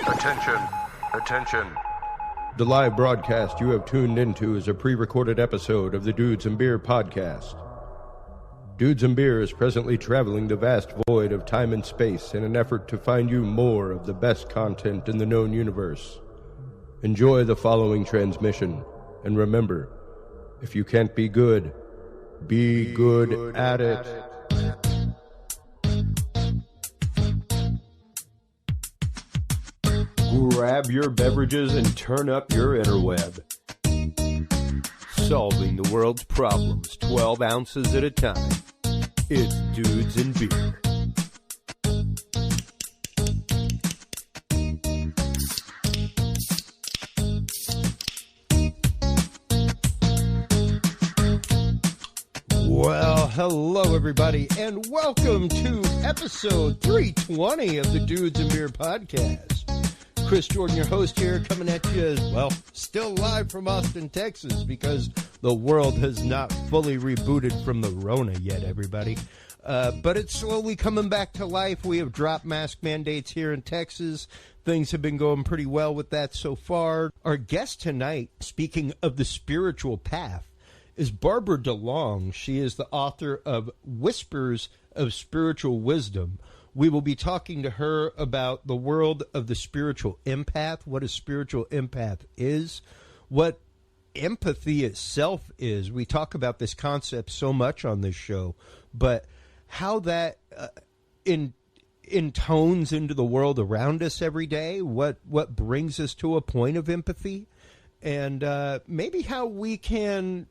Attention, attention. The live broadcast you have tuned into is a pre-recorded episode of the Dudes and Beer podcast. Dudes and Beer is presently traveling the vast void of time and space in an effort to find you more of the best content in the known universe. Enjoy the following transmission, and remember, if you can't be good at it. Grab your beverages and turn up your interweb. Solving the world's problems 12 ounces at a time. It's Dudes and Beer. Well, hello everybody, and welcome to episode 320 of the Dudes and Beer podcast. Chris Jordan, your host here, coming at you, well, still live from Austin, Texas, because the world has not fully rebooted from the Rona yet, everybody. But it's slowly coming back to life. We have dropped mask mandates here in Texas. Things have been going pretty well with that so far. Our guest tonight, speaking of the spiritual path, is Barbara DeLong. She is the author of Whispers of Spiritual Wisdom. We will be talking to her about the world of the spiritual empath, what a spiritual empath is, what empathy itself is. We talk about this concept so much on this show, but how that intones into the world around us every day, what brings us to a point of empathy, and maybe how we can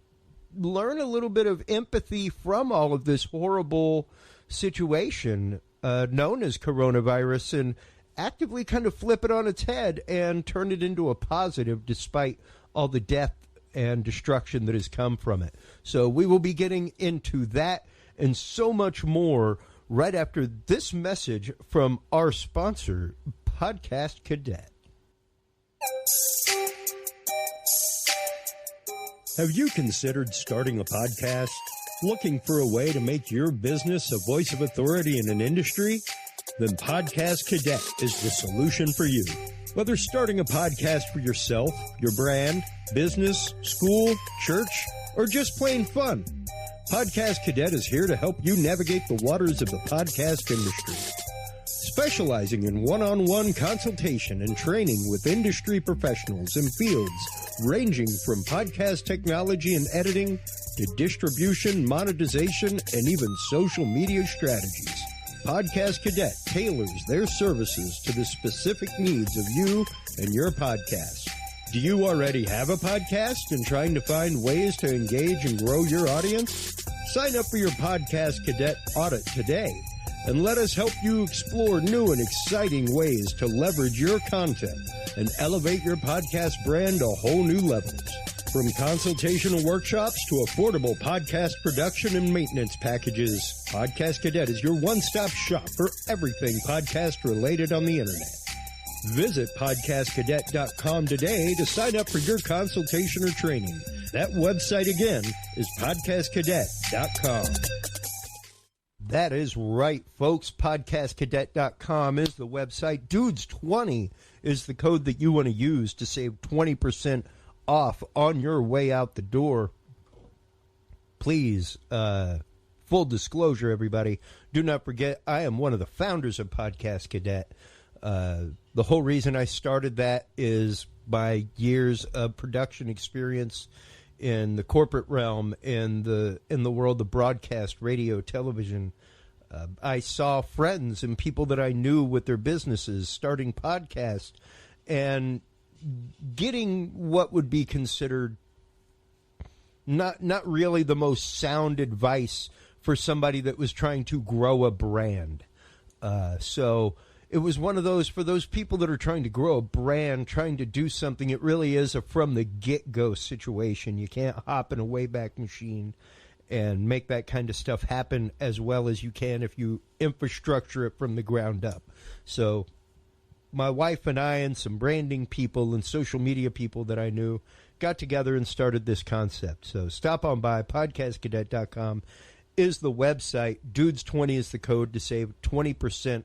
learn a little bit of empathy from all of this horrible situation known as coronavirus, and actively kind of flip it on its head and turn it into a positive despite all the death and destruction that has come from it. So we will be getting into that and so much more right after this message from our sponsor, Podcast Cadet. Have you considered starting a podcast? Looking for a way to make your business a voice of authority in an industry? Then Podcast Cadet is the solution for you. Whether starting a podcast for yourself, your brand, business, school, church, or just plain fun, Podcast Cadet is here to help you navigate the waters of the podcast industry. Specializing in one-on-one consultation and training with industry professionals in fields ranging from podcast technology and editing to distribution, monetization, and even social media strategies. Podcast Cadet tailors their services to the specific needs of you and your podcast. Do you already have a podcast and trying to find ways to engage and grow your audience? Sign up for your Podcast Cadet audit today and let us help you explore new and exciting ways to leverage your content and elevate your podcast brand to whole new levels. From consultational workshops to affordable podcast production and maintenance packages, Podcast Cadet is your one-stop shop for everything podcast related on the internet. Visit podcastcadet.com today to sign up for your consultation or training. That website again is podcastcadet.com. That is right, folks. Podcastcadet.com is the website. Dudes20 is the code that you want to use to save 20% off on your way out the door. Please, full disclosure, everybody, do not forget I am one of the founders of Podcast Cadet. The whole reason I started that is my years of production experience in the corporate realm, in the world of broadcast, radio, television. I saw friends and people that I knew with their businesses starting podcasts and getting what would be considered not really the most sound advice for somebody that was trying to grow a brand. So it was one of those, for those people that are trying to grow a brand, trying to do something, it really is a from the get-go situation. You can't hop in a Wayback Machine and make that kind of stuff happen as well as you can if you infrastructure it from the ground up. So my wife and I and some branding people and social media people that I knew got together and started this concept. So stop on by. Podcastcadet.com is the website. Dudes20 is the code to save 20%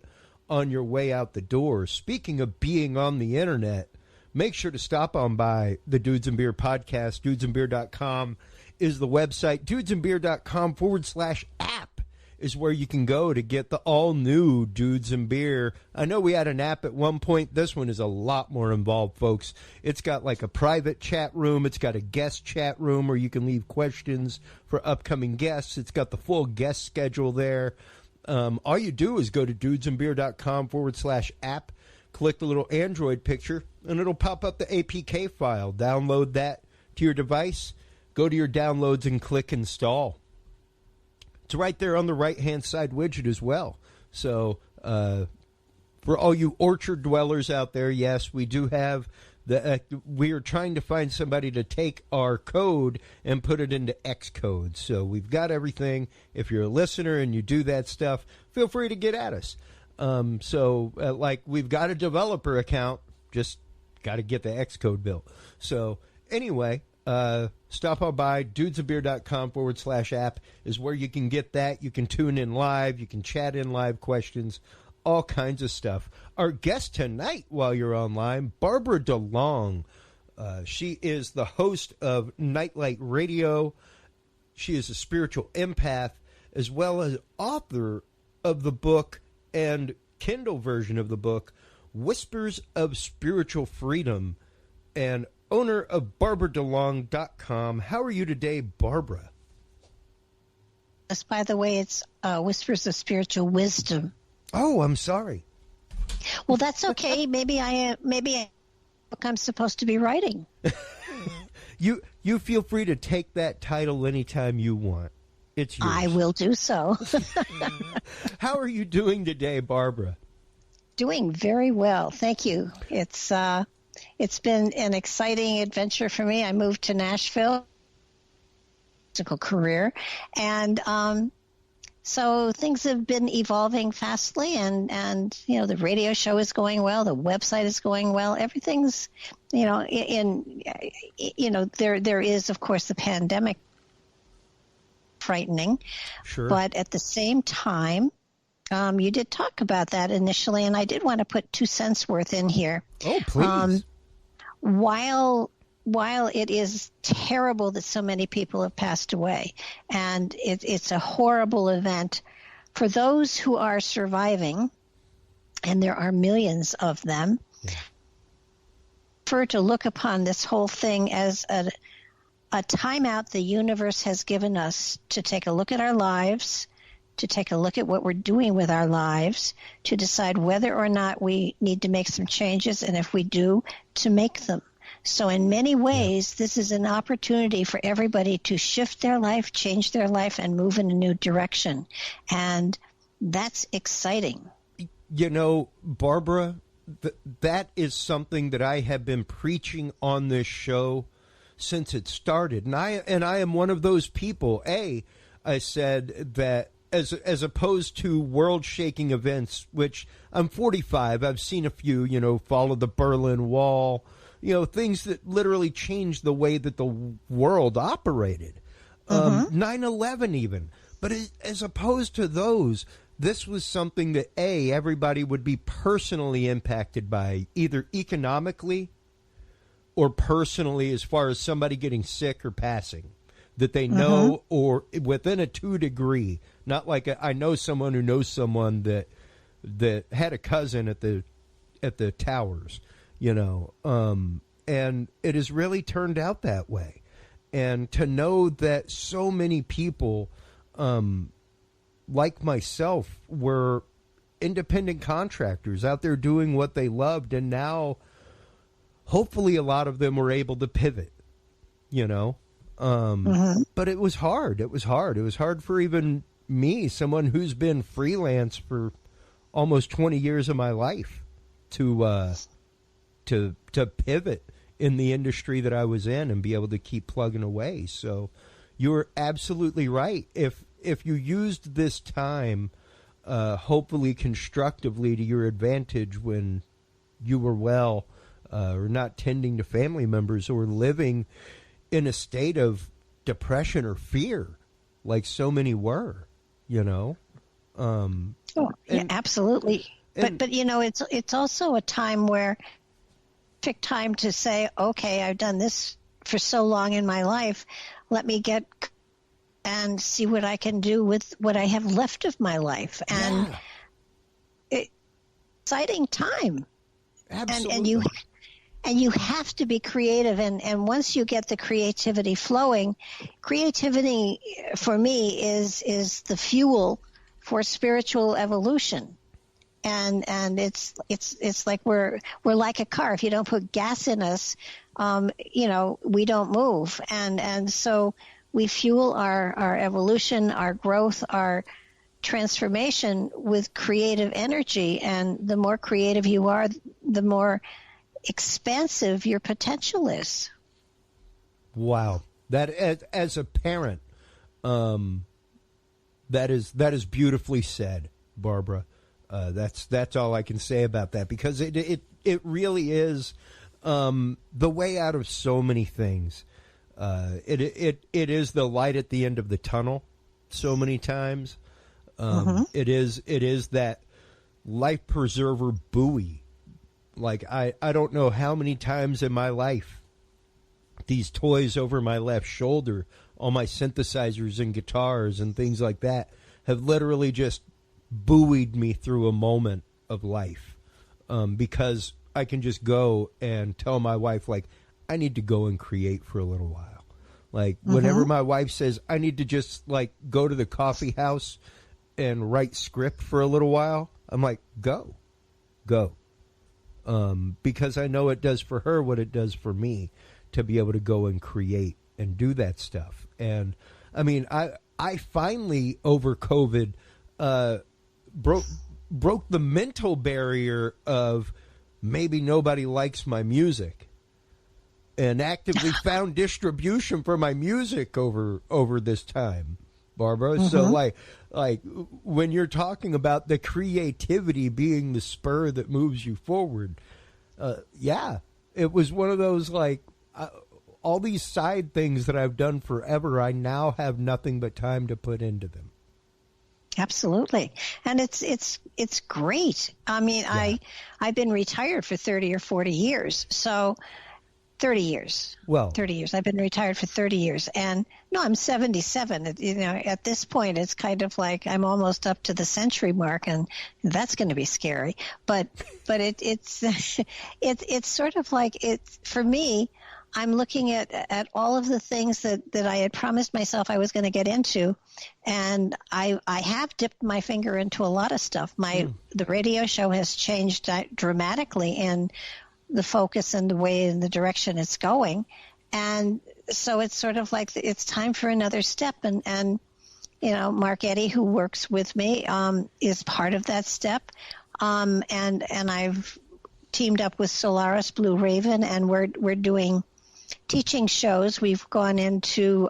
on your way out the door. Speaking of being on the internet, make sure to stop on by the Dudes and Beer podcast. Dudesandbeer.com is the website. Dudesandbeer.com/app is where you can go to get the all-new Dudes and Beer. I know we had an app at one point. This one is a lot more involved, folks. It's got like a private chat room. It's got a guest chat room where you can leave questions for upcoming guests. It's got the full guest schedule there. All you do is go to dudesandbeer.com/app, click the little Android picture, and it'll pop up the APK file. Download that to your device. Go to your downloads and click install. It's right there on the right-hand side widget as well. So for all you orchard dwellers out there, yes, we do have we are trying to find somebody to take our code and put it into Xcode. So we've got everything. If you're a listener and you do that stuff, feel free to get at us. Like we've got a developer account, just got to get the Xcode built. So anyway, stop on by. Dudesandbeer.com/app is where you can get that. You can tune in live. You can chat in live questions, all kinds of stuff. Our guest tonight, while you're online, Barbara DeLong. She is the host of Nightlight Radio. She is a spiritual empath, as well as author of the book and Kindle version of the book, Whispers of Spiritual Freedom, and owner of BarbaraDeLong.com. How are you today, Barbara? Yes, by the way, it's Whispers of Spiritual Wisdom. Oh, I'm sorry. Well, that's okay. Maybe I'm supposed to be writing. You feel free to take that title anytime you want. It's yours. I will do so. How are you doing today, Barbara? Doing very well, thank you. It's been an exciting adventure for me. I moved to Nashville, musical career, and so things have been evolving fastly, and the radio show is going well, the website is going well, everything's there is of course the pandemic frightening, sure, but at the same time, you did talk about that initially, and I did want to put 2 cents worth in here. Oh, please. While it is terrible that so many people have passed away, and it's a horrible event, for those who are surviving, and there are millions of them, prefer to look upon this whole thing as a timeout the universe has given us to take a look at our lives, to take a look at what we're doing with our lives, to decide whether or not we need to make some changes, and if we do, to make them. So in many ways, this is an opportunity for everybody to shift their life, change their life, and move in a new direction. And that's exciting. Barbara, that is something that I have been preaching on this show since it started. And I am one of those people. I said that as opposed to world-shaking events, which I'm 45, I've seen a few, follow the Berlin Wall, things that literally changed the way that the world operated. 9/11 even. But as opposed to those, this was something that, everybody would be personally impacted by, either economically or personally, as far as somebody getting sick or passing, that they know, or within a 2 degree. Not like I know someone who knows someone that had a cousin at the towers, and it has really turned out that way. And to know that so many people, like myself, were independent contractors out there doing what they loved, and now hopefully a lot of them were able to pivot, but it was hard. It was hard for even me, someone who's been freelance for almost 20 years of my life, to pivot in the industry that I was in and be able to keep plugging away. So you're absolutely right. If you used this time, hopefully constructively to your advantage when you were well, or not tending to family members, or living in a state of depression or fear, like so many were, you know. Yeah, absolutely. But you know, it's also a time where pick time to say, okay, I've done this for so long in my life. Let me get and see what I can do with what I have left of my life. And exciting time. Absolutely. And you have to be creative. And once you get the creativity flowing, creativity for me is the fuel for spiritual evolution. And it's like we're like a car. If you don't put gas in us, you know, we don't move. And so we fuel our evolution, our growth, our transformation with creative energy. And the more creative you are, the more expansive your potential is. Wow. That as a parent, that is beautifully said, Barbara. That's all I can say about that, because it really is the way out of so many things. It is the light at the end of the tunnel so many times. It is that life preserver buoy. Like I don't know how many times in my life these toys over my left shoulder, all my synthesizers and guitars and things like that, have literally just buoyed me through a moment of life, because I can just go and tell my wife, like, I need to go and create for a little while. Like, whenever my wife says I need to just, like, go to the coffee house and write script for a little while, I'm like, go. Because I know it does for her what it does for me to be able to go and create and do that stuff. And, I mean, I finally, over COVID, broke the mental barrier of maybe nobody likes my music, and actively found distribution for my music over this time, Barbara. So like when you're talking about the creativity being the spur that moves you forward, it was one of those, like, all these side things that I've done forever, I now have nothing but time to put into them. Absolutely. And it's great. I mean, I've been retired for 30 or 40 years. So 30 years. Well, 30 years. I've been retired for 30 years. And no, I'm 77. You know, at this point, it's kind of like I'm almost up to the century mark, and that's going to be scary. But it's it's sort of like, it's, for me, I'm looking at all of the things that I had promised myself I was going to get into, and I have dipped my finger into a lot of stuff. The radio show has changed dramatically in the focus and the way and the direction it's going, and so it's sort of like it's time for another step. And you know, Mark Eddy, who works with me, is part of that step, and I've teamed up with Solaris Blue Raven, and we're doing teaching shows. We've gone into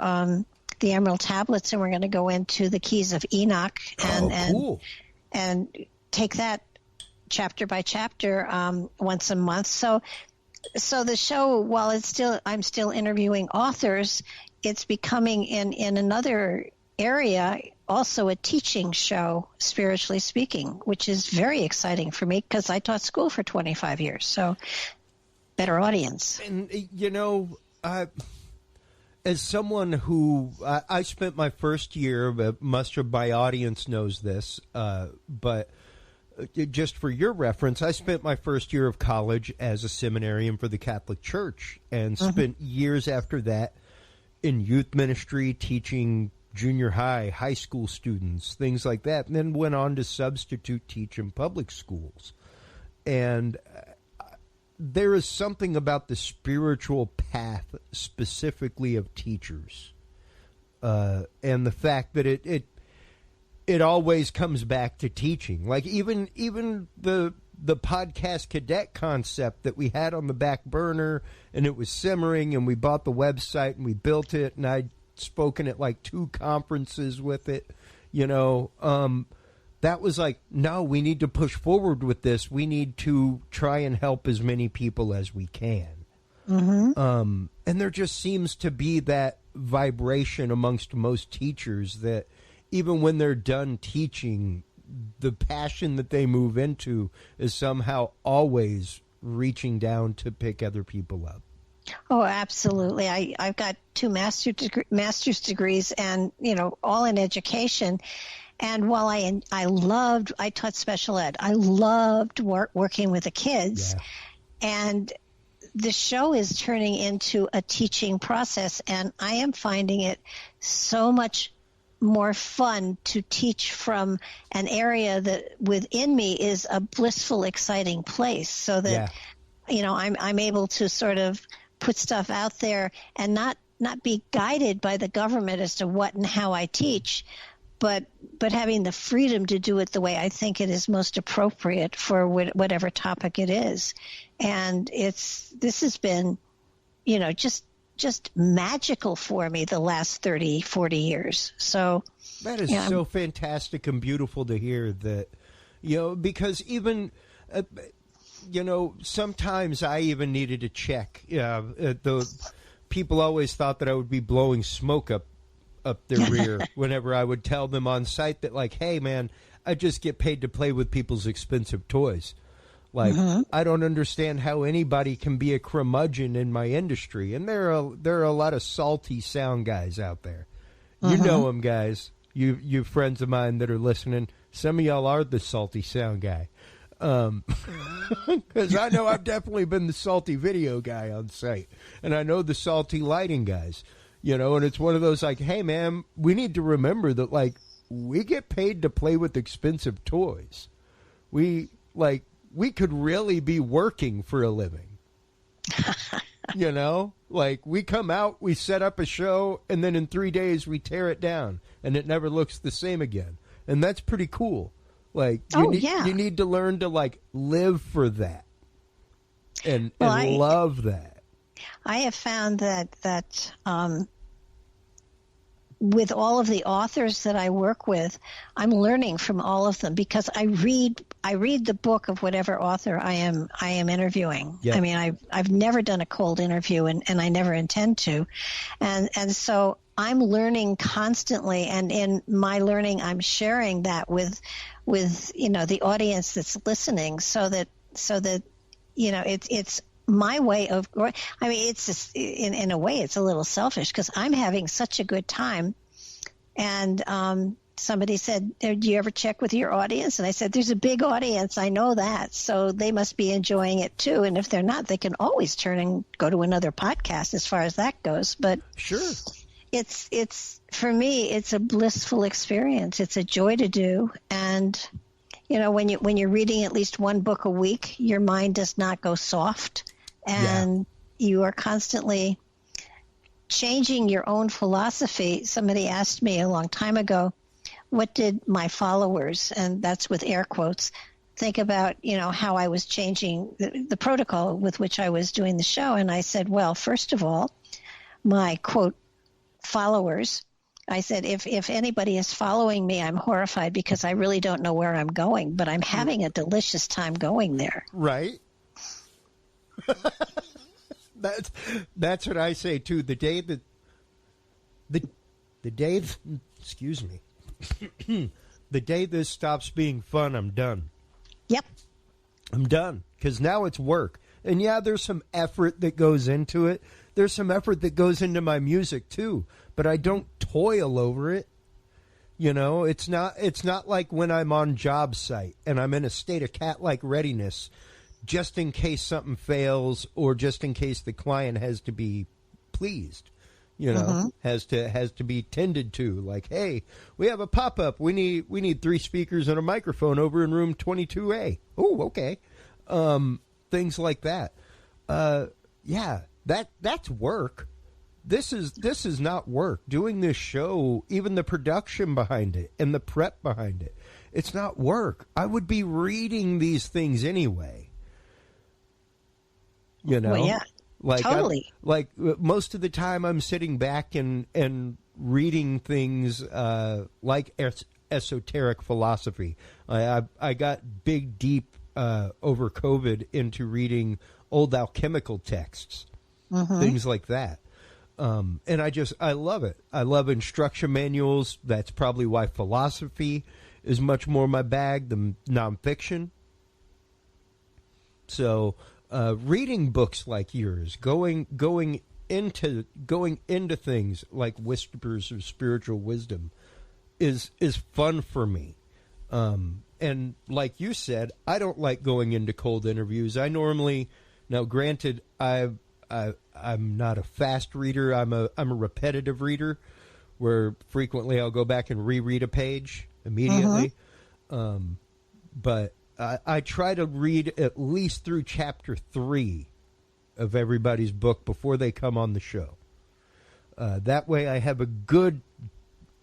the Emerald Tablets, and we're going to go into the Keys of Enoch cool. and take that chapter by chapter once a month. So the show, while I'm still interviewing authors, it's becoming in another area also a teaching show, spiritually speaking, which is very exciting for me because I taught school for 25 years. So better audience. And, you know, as someone who I spent my first year, but much of my audience knows this, but just for your reference, I spent my first year of college as a seminarian for the Catholic Church, and spent years after that in youth ministry, teaching junior high school students, things like that, and then went on to substitute teach in public schools. And there is something about the spiritual path, specifically of teachers, and the fact that it always comes back to teaching. Like even the podcast cadet concept that we had on the back burner, and it was simmering, and we bought the website and we built it, and I'd spoken at like 2 conferences with it, you know. that was like, no, we need to push forward with this. We need to try and help as many people as we can. And there just seems to be that vibration amongst most teachers that even when they're done teaching, the passion that they move into is somehow always reaching down to pick other people up. Oh, absolutely. I've got 2 master's degrees and, all in education. And while I taught special ed, I loved working with the kids. Yeah. And the show is turning into a teaching process, and I am finding it so much more fun to teach from an area that within me is a blissful, exciting place, so that, I'm able to sort of put stuff out there and not be guided by the government as to what and how I teach, but having the freedom to do it the way I think it is most appropriate for whatever topic it is. And this has been, just magical for me the last 30, 40 years. So that is so fantastic and beautiful to hear that, because even, sometimes I even needed to check. The people always thought that I would be blowing smoke up their rear whenever I would tell them on site that, like, hey, man, I just get paid to play with people's expensive toys. Like, I don't understand how anybody can be a curmudgeon in my industry. And there are a lot of salty sound guys out there. You know them, guys. You friends of mine that are listening. Some of y'all are the salty sound guy. Because I know I've definitely been the salty video guy on site. And I know the salty lighting guys. And it's one of those like, hey, man, we need to remember that, like, we get paid to play with expensive toys. We could really be working for a living. Like, we come out, we set up a show, and then in 3 days we tear it down, and it never looks the same again. And that's pretty cool. Like, you need to learn to, like, live for that and love that. I have found that with all of the authors that I work with, I'm learning from all of them because I read the book of whatever author I am interviewing. Yeah. I mean, I've never done a cold interview, and I never intend to, and so I'm learning constantly, and in my learning, I'm sharing that with the audience that's listening, so that it's my way of, I mean, it's just, in a way, it's a little selfish because I'm having such a good time. And somebody said, do you ever check with your audience? And I said, there's a big audience. I know that. So they must be enjoying it too. And if they're not, they can always turn and go to another podcast as far as that goes. But sure, it's for me, it's a blissful experience. It's a joy to do. And when you're reading at least one book a week, your mind does not go soft. And you are constantly changing your own philosophy. Somebody asked me a long time ago, what did my followers, and that's with air quotes, think about, how I was changing the protocol with which I was doing the show. And I said, well, first of all, my, quote, followers, I said, if anybody is following me, I'm horrified because I really don't know where I'm going, but I'm having a delicious time going there. Right. That's what I say too. The day excuse me, the day this stops being fun, I'm done. Yep, I'm done because now it's work. And yeah, there's some effort that goes into it. There's some effort that goes into my music too, but I don't toil over it. It's not like when I'm on job site and I'm in a state of cat-like readiness just in case something fails or just in case the client has to be pleased, has to be tended to. Like, hey, we have a pop-up. We need 3 speakers and a microphone over in room 22A. Oh, okay. Things like that. That's work. This is not work. Doing this show, even the production behind it and the prep behind it, it's not work. I would be reading these things anyway. Well, yeah, like totally. Most of the time I'm sitting back and reading things like esoteric philosophy. I got big, deep over COVID into reading old alchemical texts, things like that. And I love it. I love instruction manuals. That's probably why philosophy is much more my bag than nonfiction. So reading books like yours, going into things like Whispers of Spiritual Wisdom is fun for me. And like you said, I don't like going into cold interviews. I normally, now granted, I'm not a fast reader. I'm a repetitive reader, where frequently I'll go back and reread a page immediately. But I try to read at least through chapter 3 of everybody's book before they come on the show. That way I have a good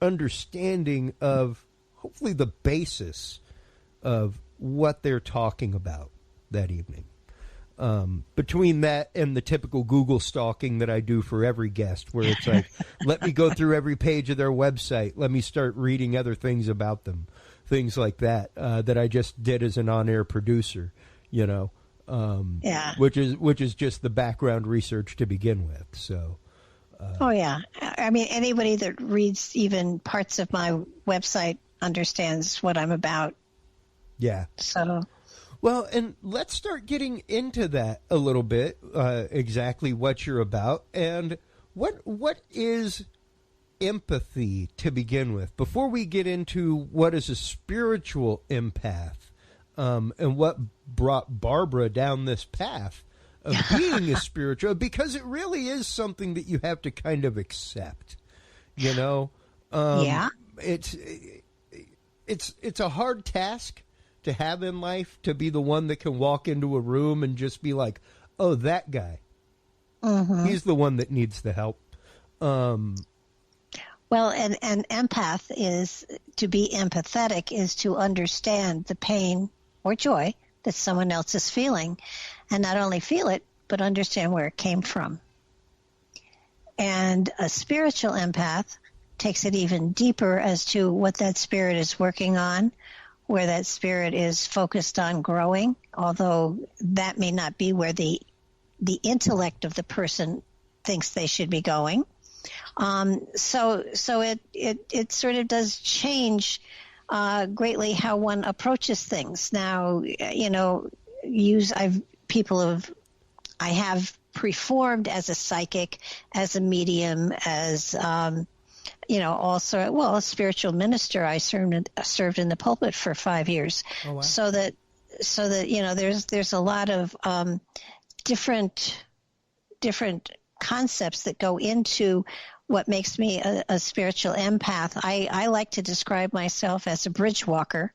understanding of hopefully the basis of what they're talking about that evening. Between that and the typical Google stalking that I do for every guest, where it's like, let me go through every page of their website. Let me start reading other things about them. Things like that, that I just did as an on-air producer, you know, which is just the background research to begin with. So, oh yeah, I mean, anybody that reads even parts of my website understands what I'm about. Yeah. So, well, and let's start getting into that a little bit. Exactly what you're about, and what is empathy to begin with, before we get into what is a spiritual empath, and what brought Barbara down this path of being a spiritual, because it really is something that you have to kind of accept, you know. It's a hard task to have in life, to be the one that can walk into a room and just be like, oh, that guy, he's the one that needs the help. Well, an empath is, to be empathetic is to understand the pain or joy that someone else is feeling, and not only feel it, but understand where it came from. And a spiritual empath takes it even deeper as to what that spirit is working on, where that spirit is focused on growing, although that may not be where the intellect of the person thinks they should be going. So it sort of does change greatly how one approaches things. Now, you know, I have performed as a psychic, as a medium, as you know, also, well, a spiritual minister. I served in the pulpit for 5 years. Oh, wow. So that you know, there's a lot of different concepts that go into what makes me a spiritual empath. I like to describe myself as a bridge walker,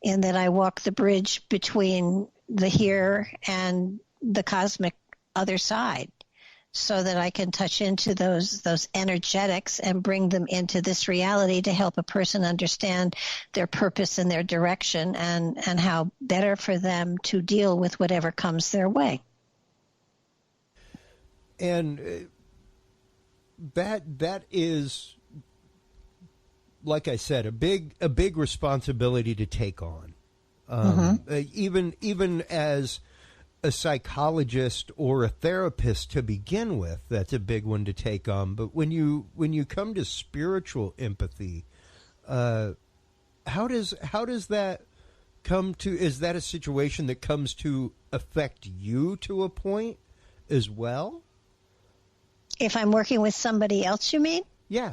in that I walk the bridge between the here and the cosmic other side, so that I can touch into those energetics and bring them into this reality to help a person understand their purpose and their direction, and how better for them to deal with whatever comes their way. And that is, like I said, a big responsibility to take on. Even as a psychologist or a therapist to begin with, that's a big one to take on. But when you come to spiritual empathy, how does that come to? Is that a situation that comes to affect you to a point as well? If I'm working with somebody else, you mean? Yeah.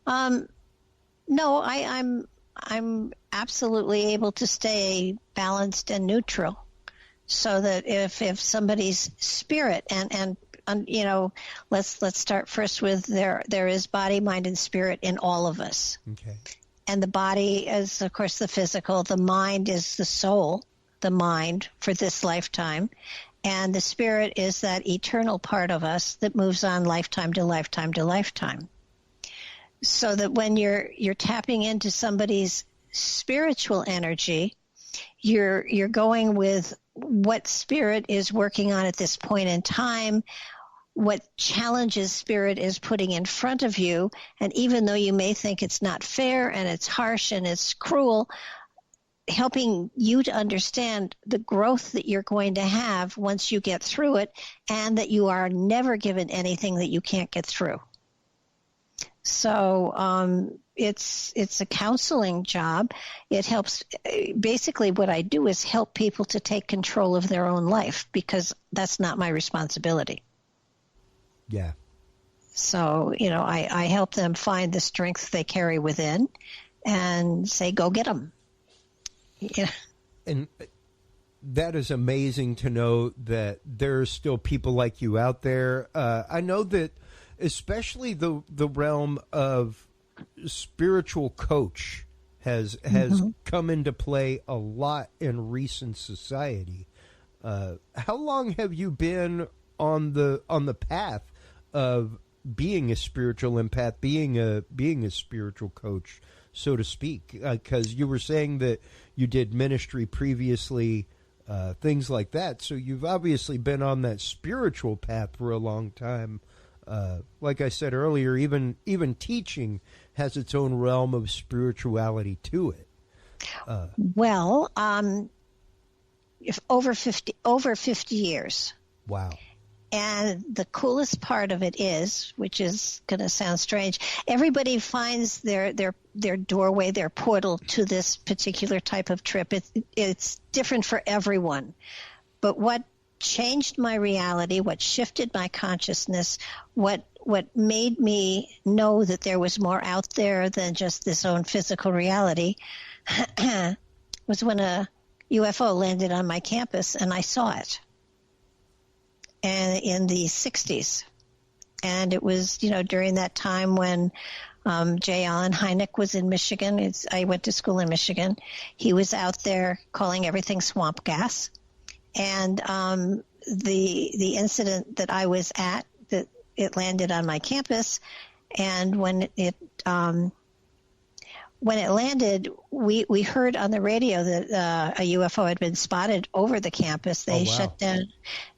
No, I'm absolutely able to stay balanced and neutral, so that if somebody's spirit and you know, let's start first with there is body, mind, and spirit in all of us. Okay. And the body is, of course, the physical. The mind is the soul, the mind for this lifetime. And the spirit is that eternal part of us that moves on lifetime to lifetime to lifetime. So that when you're tapping into somebody's spiritual energy, you're going with what spirit is working on at this point in time, what challenges spirit is putting in front of you. And even though you may think it's not fair and it's harsh and it's cruel, helping you to understand the growth that you're going to have once you get through it, and that you are never given anything that you can't get through. So it's a counseling job. It helps. Basically, what I do is help people to take control of their own life, because that's not my responsibility. Yeah. So, I help them find the strength they carry within and say, go get them. Yeah. And that is amazing to know that there are still people like you out there. I know that especially the realm of spiritual coach has come into play a lot in recent society. How long have you been on the path of being a spiritual empath, being a spiritual coach, so to speak? Because you were saying that you did ministry previously, things like that. So you've obviously been on that spiritual path for a long time. Like I said earlier, even teaching has its own realm of spirituality to it. If over 50 years. Wow. And the coolest part of it is, which is going to sound strange, everybody finds their doorway, their portal to this particular type of trip. It's different for everyone. But what changed my reality, what shifted my consciousness, what made me know that there was more out there than just this own physical reality was when a UFO landed on my campus and I saw it. And in the 60s. And it was, during that time when J. Allen Hynek was in Michigan. I went to school in Michigan. He was out there calling everything swamp gas. And the incident that I was at, that it landed on my campus, and when it landed, we heard on the radio that a UFO had been spotted over the campus. They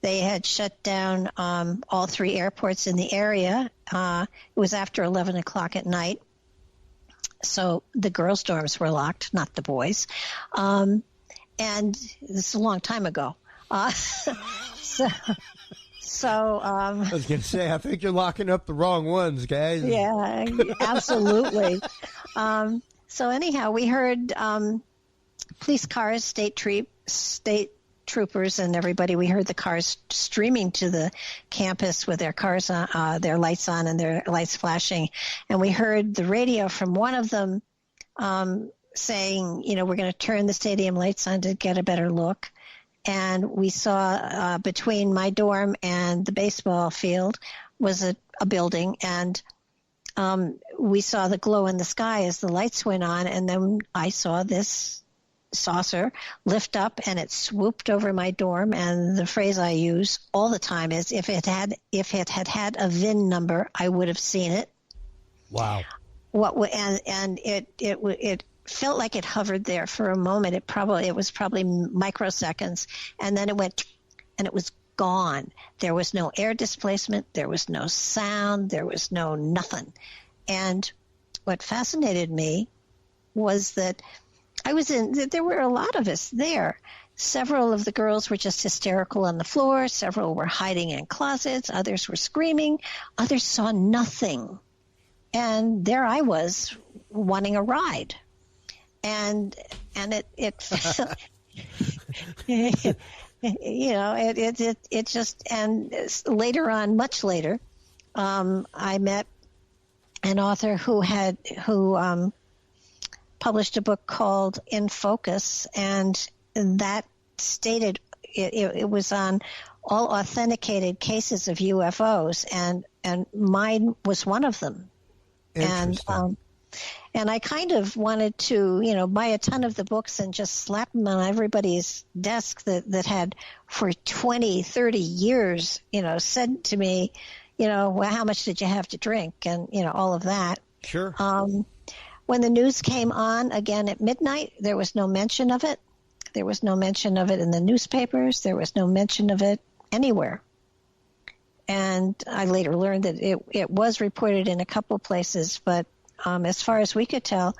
had shut down all three airports in the area. It was after 11 o'clock at night, so the girls' dorms were locked, not the boys. And this is a long time ago. So I was going to say, I think you're locking up the wrong ones, guys. Yeah, absolutely. So anyhow, we heard police cars, state troopers, and everybody. We heard the cars streaming to the campus with their cars on, their lights on and their lights flashing. And we heard the radio from one of them saying, we're going to turn the stadium lights on to get a better look. And we saw between my dorm and the baseball field was a building, and we saw the glow in the sky as the lights went on, and then I saw this saucer lift up, and it swooped over my dorm. And the phrase I use all the time is, if it had a VIN number, I would have seen it. Wow. And it felt like it hovered there for a moment. It was probably microseconds, and then it went, and it was gone. There was no air displacement. There was no sound. There was no nothing. And what fascinated me was that there were a lot of us there. Several of the girls were just hysterical on the floor. Several were hiding in closets. Others were screaming. Others saw nothing. And there I was wanting a ride. And it it just, and later on, much later, I met an author who published a book called In Focus, and that stated it was on all authenticated cases of UFOs, and mine was one of them. And I kind of wanted to, buy a ton of the books and just slap them on everybody's desk that had for 20, 30 years, said to me, well, how much did you have to drink? And, all of that. Sure. When the news came on again at midnight, there was no mention of it. There was no mention of it in the newspapers. There was no mention of it anywhere. And I later learned that it was reported in a couple places, but as far as we could tell,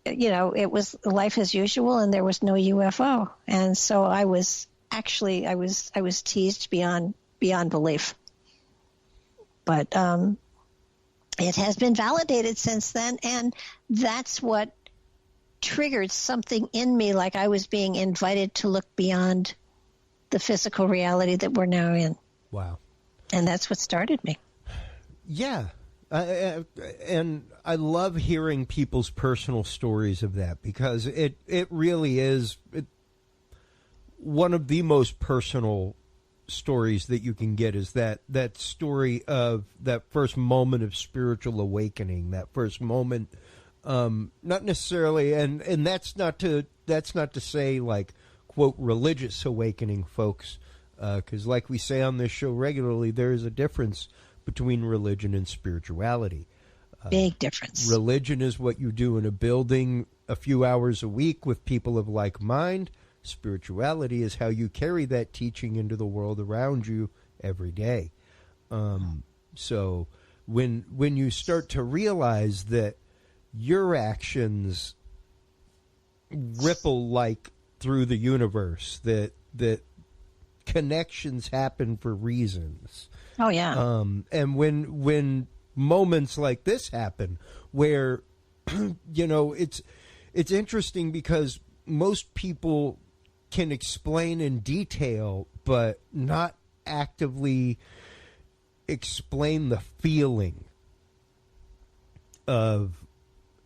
it was life as usual, and there was no UFO. And so I was teased beyond belief. But it has been validated since then, and that's what triggered something in me, like I was being invited to look beyond the physical reality that we're now in. Wow. And that's what started me. Yeah. And I love hearing people's personal stories of that, because it really is one of the most personal stories that you can get, is that story of that first moment of spiritual awakening, that first moment, not necessarily, and that's not to say like, quote, religious awakening, folks, because like we say on this show regularly, there is a difference between religion and spirituality. Big difference. Religion is what you do in a building a few hours a week with people of like mind. Spirituality is how you carry that teaching into the world around you every day. So when you start to realize that your actions ripple like through the universe, that connections happen for reasons. Oh yeah. And when moments like this happen, where it's interesting, because most people can explain in detail, but not actively explain the feeling of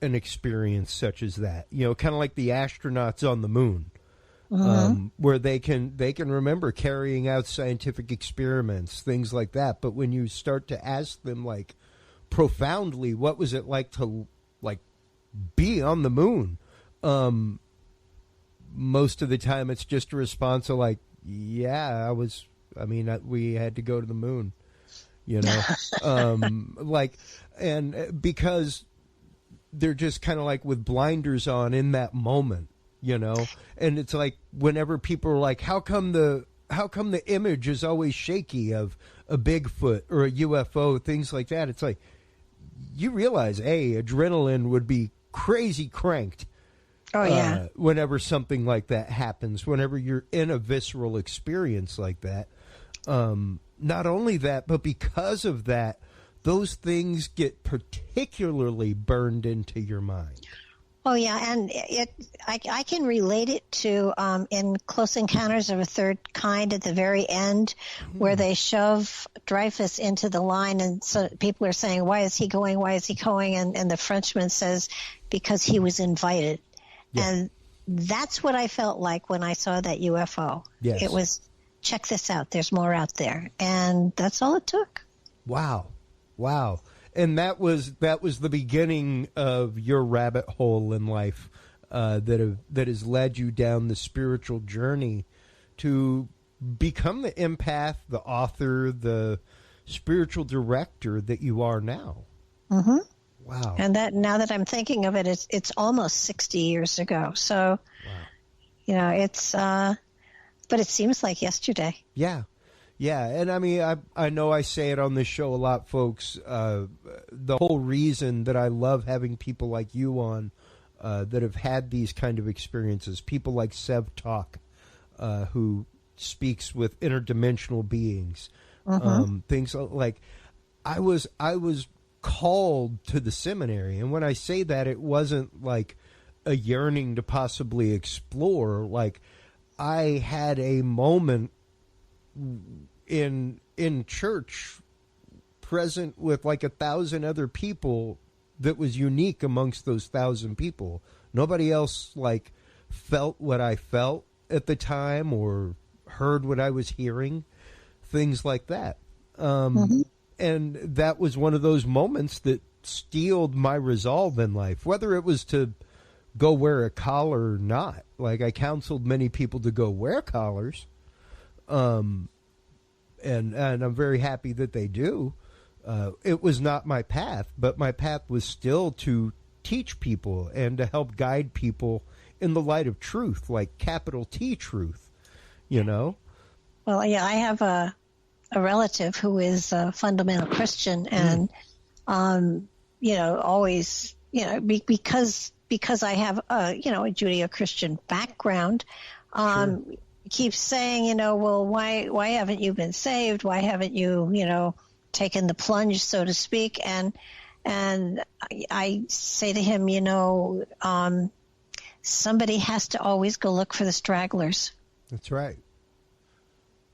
an experience such as that. Kind of like the astronauts on the moon, where they can remember carrying out scientific experiments, things like that. But when you start to ask them, like, profoundly, what was it like to be on the moon? Most of the time it's just a response of like, yeah, we had to go to the moon, and because they're just kind of like with blinders on in that moment, and it's like, whenever people are like, how come the image is always shaky of a Bigfoot or a UFO, things like that, it's like, you realize, adrenaline would be crazy cranked. Oh, yeah. Whenever something like that happens, whenever you're in a visceral experience like that. Not only that, but because of that, those things get particularly burned into your mind. Oh, yeah, and I can relate it to in Close Encounters of a Third Kind at the very end, where they shove Dreyfus into the line, and so people are saying, why is he going, and the Frenchman says, because he was invited. Yeah. And that's what I felt like when I saw that UFO. Yes. It was, check this out, there's more out there, and that's all it took. Wow. And that was the beginning of your rabbit hole in life, that has led you down the spiritual journey to become the empath, the author, the spiritual director that you are now. Mm-hmm. Wow. And that, now that I'm thinking of it, it's almost 60 years ago. So, wow. It's but it seems like yesterday. Yeah. Yeah, and I mean, I know I say it on this show a lot, folks. The whole reason that I love having people like you on that have had these kind of experiences, people like Sev Talk, who speaks with interdimensional beings, things like, I was called to the seminary, and when I say that, it wasn't like a yearning to possibly explore. Like, I had a moment in church present with like 1,000 other people that was unique amongst those 1,000 people. Nobody else like felt what I felt at the time or heard what I was hearing, things like that. And that was one of those moments that steeled my resolve in life, whether it was to go wear a collar or not. Like, I counseled many people to go wear collars. And I'm very happy that they do. It was not my path, but my path was still to teach people and to help guide people in the light of truth, like capital T truth, Well, yeah, I have a a relative who is a fundamental Christian, and always, because I have a Judeo-Christian background, keeps saying, well, why haven't you been saved? Why haven't you, taken the plunge, so to speak? And I say to him, somebody has to always go look for the stragglers. That's right.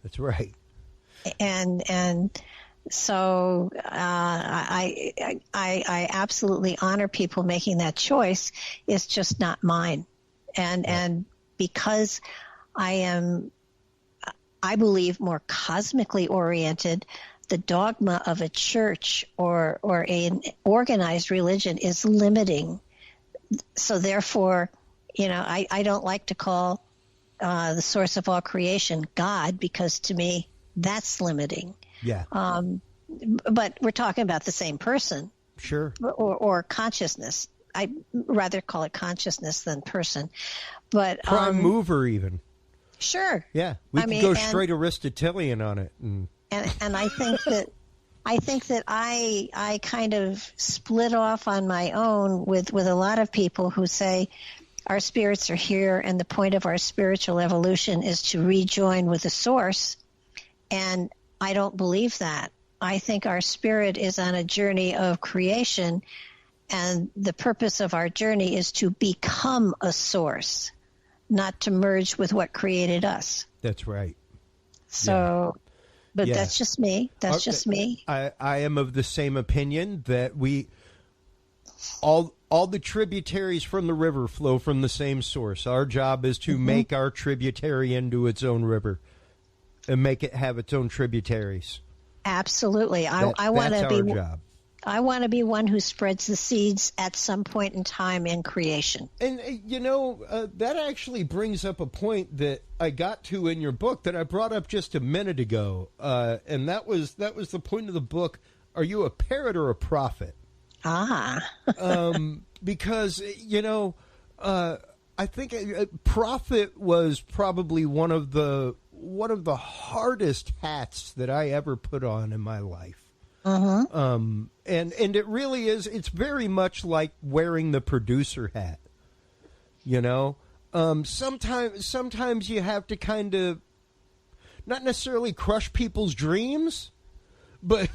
That's right. And so I absolutely honor people making that choice. It's just not mine. And because I believe, more cosmically oriented, the dogma of a church or an organized religion is limiting. So therefore, I don't like to call the source of all creation God, because to me that's limiting. Yeah. But we're talking about the same person. Sure. Or consciousness. I'd rather call it consciousness than person. But prime mover even. Sure. Yeah. We can go straight Aristotelian on it. And I think that I kind of split off on my own with a lot of people who say our spirits are here and the point of our spiritual evolution is to rejoin with the source. And I don't believe that. I think our spirit is on a journey of creation, and the purpose of our journey is to become a source, not to merge with what created us. That's right. So, yeah. But that's just me. That's just me. I am of the same opinion that all the tributaries from the river flow from the same source. Our job is to make our tributary into its own river and make it have its own tributaries. Absolutely. I want to be our job. I want to be one who spreads the seeds at some point in time in creation. And, that actually brings up a point that I got to in your book that I brought up just a minute ago. And that was the point of the book. Are you a parrot or a prophet? Because, I think prophet was probably one of the hardest hats that I ever put on in my life. And it really is. It's very much like wearing the producer hat. Sometimes you have to kind of not necessarily crush people's dreams, but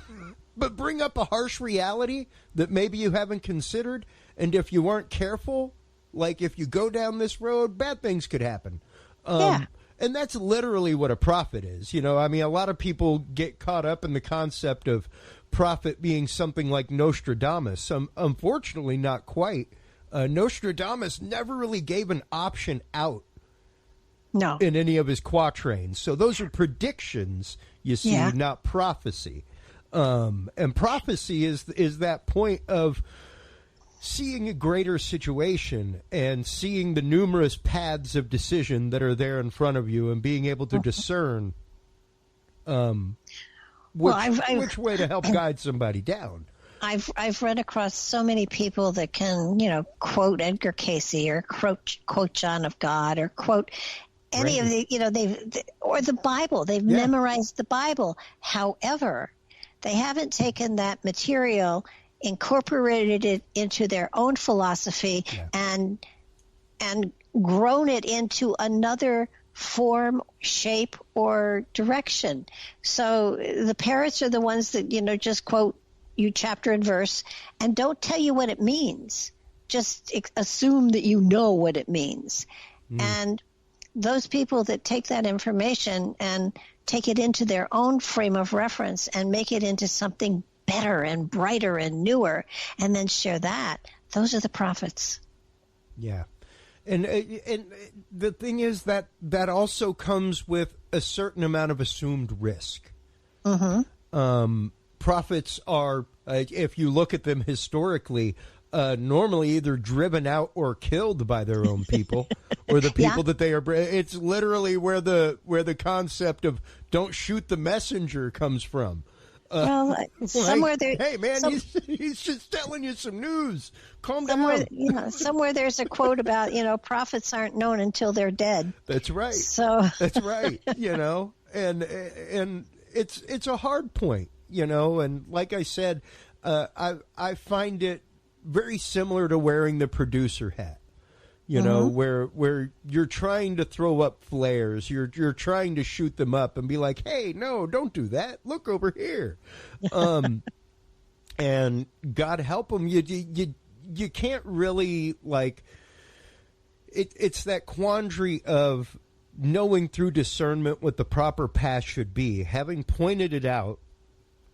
bring up a harsh reality that maybe you haven't considered. And if you aren't careful, like if you go down this road, bad things could happen. And that's literally what a prophet is. A lot of people get caught up in the concept of prophet being something like Nostradamus. Unfortunately, not quite. Nostradamus never really gave an option out in any of his quatrains. So those are predictions, you see, not prophecy. And prophecy is that point of seeing a greater situation and seeing the numerous paths of decision that are there in front of you and being able to discern which way to help guide somebody down. I've run across so many people that can, quote Edgar Cayce or quote John of God or quote any of the, or the Bible. They've memorized the Bible. However, they haven't taken that material, incorporated it into their own philosophy, and grown it into another form, shape, or direction. So the parrots are the ones that, just quote you chapter and verse and don't tell you what it means. Just assume that you know what it means. And those people that take that information and take it into their own frame of reference and make it into something better and brighter and newer, and then share that, those are the prophets. Yeah. And the thing is that also comes with a certain amount of assumed risk. Prophets are, if you look at them historically, normally either driven out or killed by their own people or the people that they are. It's literally where the concept of "don't shoot the messenger" comes from. Somewhere there. Hey, man, he's just telling you some news. Calm down. Somewhere there's a quote about prophets aren't known until they're dead. That's right. So that's right. And it's a hard point, and like I said, I find it very similar to wearing the producer hat. Where you're trying to throw up flares, you're trying to shoot them up and be like, hey, no, don't do that. Look over here. And God help them, you can't really, like, it's that quandary of knowing through discernment what the proper path should be, having pointed it out,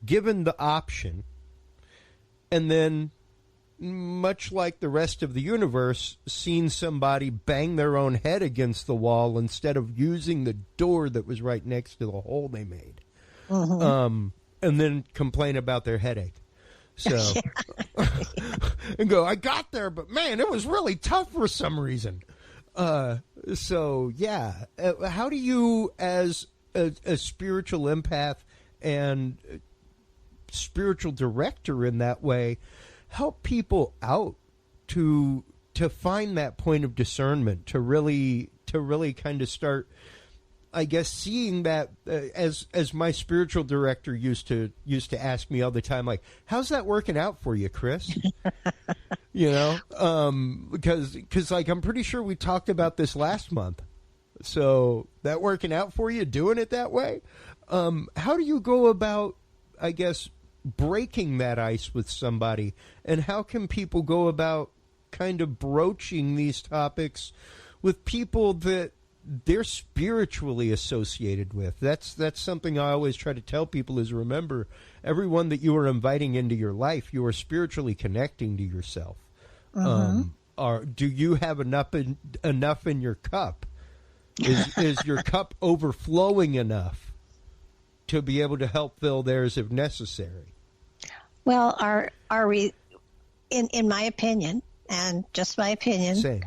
given the option, and then, much like the rest of the universe, seen somebody bang their own head against the wall instead of using the door that was right next to the hole they made. And then complain about their headache. So, and go, I got there, but man, it was really tough for some reason. So yeah, how do you, as a spiritual empath and spiritual director in that way, help people out to find that point of discernment, to really kind of start, I guess, seeing that as my spiritual director used to ask me all the time, like, how's that working out for you, Chris? Because like, I'm pretty sure we talked about this last month. So that working out for you, doing it that way? How do you go about, I guess, breaking that ice with somebody, and how can people go about kind of broaching these topics with people that they're spiritually associated with? That's something I always try to tell people is, remember, everyone that you are inviting into your life, you are spiritually connecting to yourself. Do you have enough in your cup? Is your cup overflowing enough to be able to help fill theirs if necessary? Well, in my opinion, and just my opinion, Same.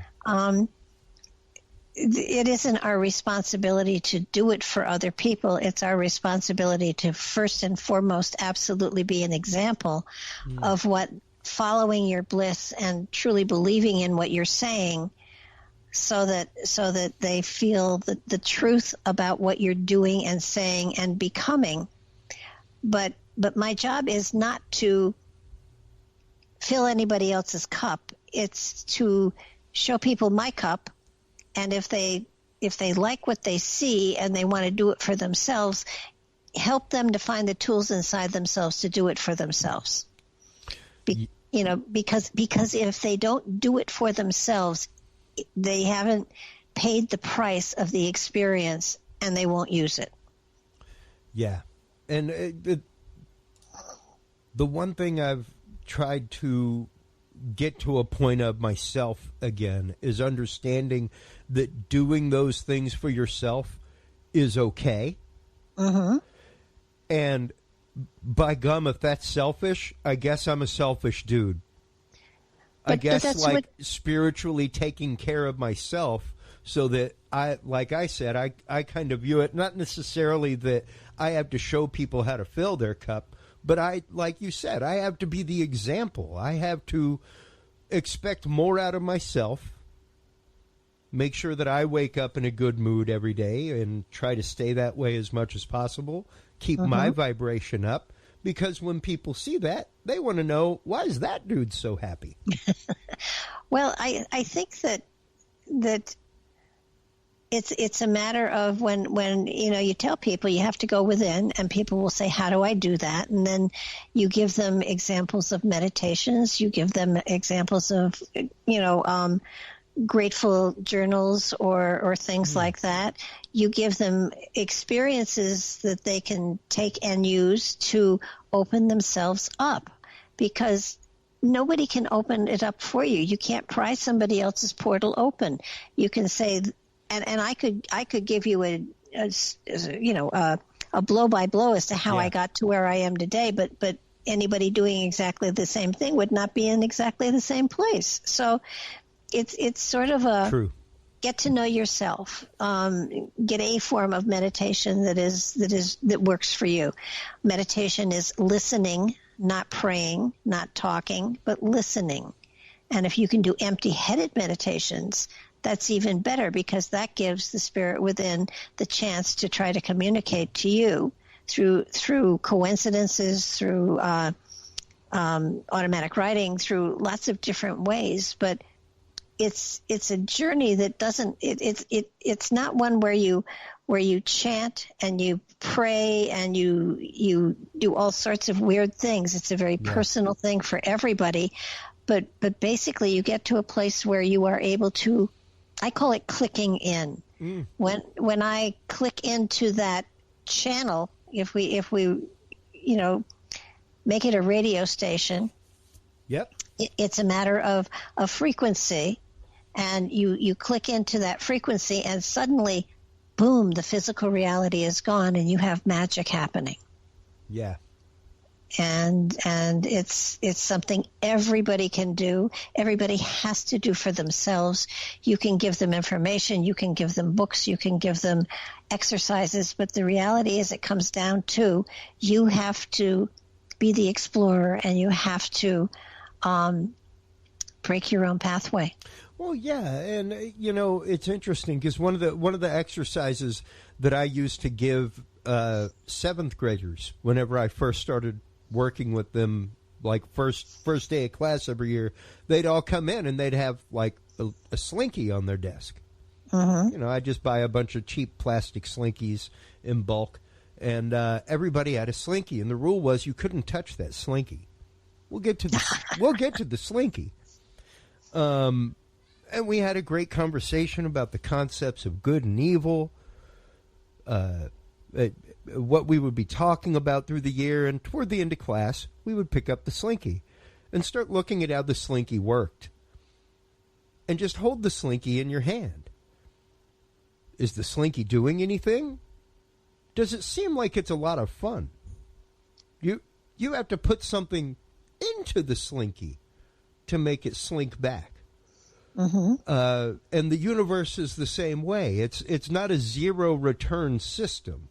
It isn't our responsibility to do it for other people. It's our responsibility to first and foremost absolutely be an example of what following your bliss and truly believing in what you're saying, so that they feel the truth about what you're doing and saying and becoming. But my job is not to fill anybody else's cup. It's to show people my cup, and if they like what they see and they want to do it for themselves, help them to find the tools inside themselves to do it for themselves. Because if they don't do it for themselves, they haven't paid the price of the experience, and they won't use it. Yeah. And the one thing I've tried to get to a point of myself again is understanding that doing those things for yourself is okay. And by gum, if that's selfish, I guess I'm a selfish dude. I guess spiritually taking care of myself, so that I kind of view it, not necessarily that I have to show people how to fill their cup, but like you said, I have to be the example. I have to expect more out of myself, make sure that I wake up in a good mood every day and try to stay that way as much as possible, keep my vibration up, because when people see that, they want to know, why is that dude so happy? Well, I think that it's a matter of when you tell people you have to go within, and people will say, how do I do that? And then you give them examples of meditations, you give them examples of grateful journals or things like that. You give them experiences that they can take and use to open themselves up, because nobody can open it up for you. You can't pry somebody else's portal open. You can say, and I could give you a blow by blow as to how I got to where I am today, but anybody doing exactly the same thing would not be in exactly the same place. So it's sort of a True. Get to know yourself. Get a form of meditation that works for you. Meditation is listening, not praying, not talking, but listening. And if you can do empty-headed meditations, that's even better, because that gives the spirit within the chance to try to communicate to you through coincidences, through automatic writing, through lots of different ways. But it's a journey that doesn't. It's not one where you chant and you pray and you do all sorts of weird things. It's a very personal thing for everybody. But basically, you get to a place where you are able to. I call it clicking in. When I click into that channel, if we make it a radio station, it's a matter of a frequency, and you click into that frequency, and suddenly, boom, the physical reality is gone, and you have magic happening. Yeah. And it's something everybody can do. Everybody has to do for themselves. You can give them information, you can give them books, you can give them exercises, but the reality is it comes down to you have to be the explorer, and you have to break your own pathway. Well, yeah, and it's interesting because one of the exercises that I used to give seventh graders whenever I first started working with them, like first day of class every year, they'd all come in and they'd have like a slinky on their desk. I just buy a bunch of cheap plastic slinkies in bulk, and everybody had a slinky, and the rule was you couldn't touch that slinky. We'll get to the slinky. And we had a great conversation about the concepts of good and evil, what we would be talking about through the year, and toward the end of class, we would pick up the slinky and start looking at how the slinky worked. And just hold the slinky in your hand. Is the slinky doing anything? Does it seem like it's a lot of fun? You have to put something into the slinky to make it slink back. And the universe is the same way. It's not a zero return system.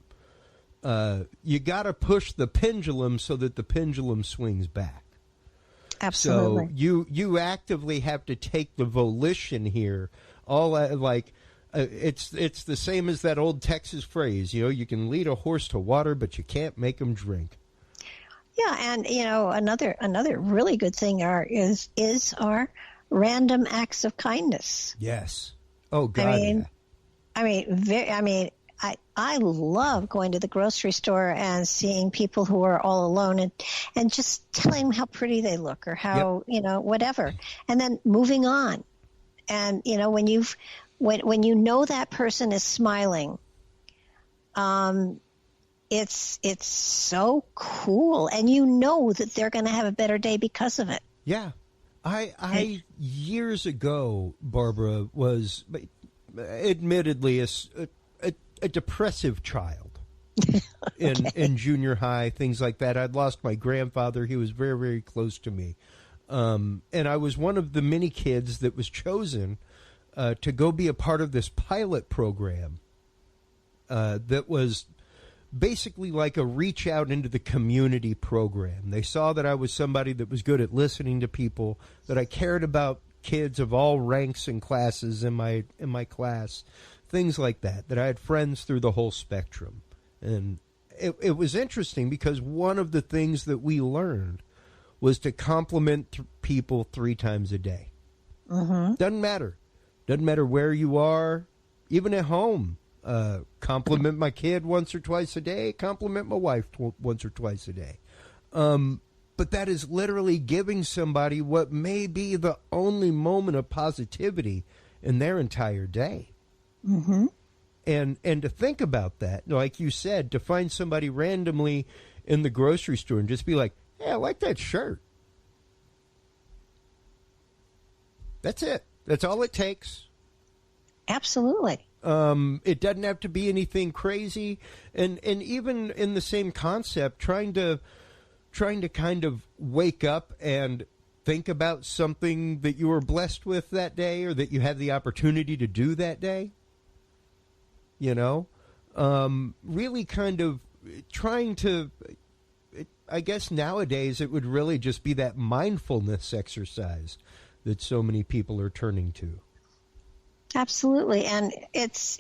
You got to push the pendulum so that the pendulum swings back. Absolutely. So you actively have to take the volition here. It's the same as that old Texas phrase. You can lead a horse to water, but you can't make him drink. Yeah, and another really good thing is our random acts of kindness. Yes. Oh God. I love going to the grocery store and seeing people who are all alone and just telling them how pretty they look or how, whatever. And then moving on. And, when you know that person is smiling, it's so cool. And you know that they're going to have a better day because of it. Yeah. I years ago, Barbara, was admittedly a depressive child in junior high, things like that. I'd lost my grandfather. He was very, very close to me. And I was one of the many kids that was chosen to go be a part of this pilot program that was basically like a reach out into the community program. They saw that I was somebody that was good at listening to people, that I cared about kids of all ranks and classes in my class, things like that I had friends through the whole spectrum. And it was interesting because one of the things that we learned was to compliment people 3 times a day. Doesn't matter where you are, even at home. Compliment my kid once or twice a day, compliment my wife once or twice a day. But that is literally giving somebody what may be the only moment of positivity in their entire day. And to think about that, like you said, to find somebody randomly in the grocery store and just be like, hey, I like that shirt. That's it. That's all it takes. Absolutely. It doesn't have to be anything crazy. And even in the same concept, trying to kind of wake up and think about something that you were blessed with that day or that you had the opportunity to do that day. Really kind of trying to, I guess nowadays it would really just be that mindfulness exercise that so many people are turning to. Absolutely. And it's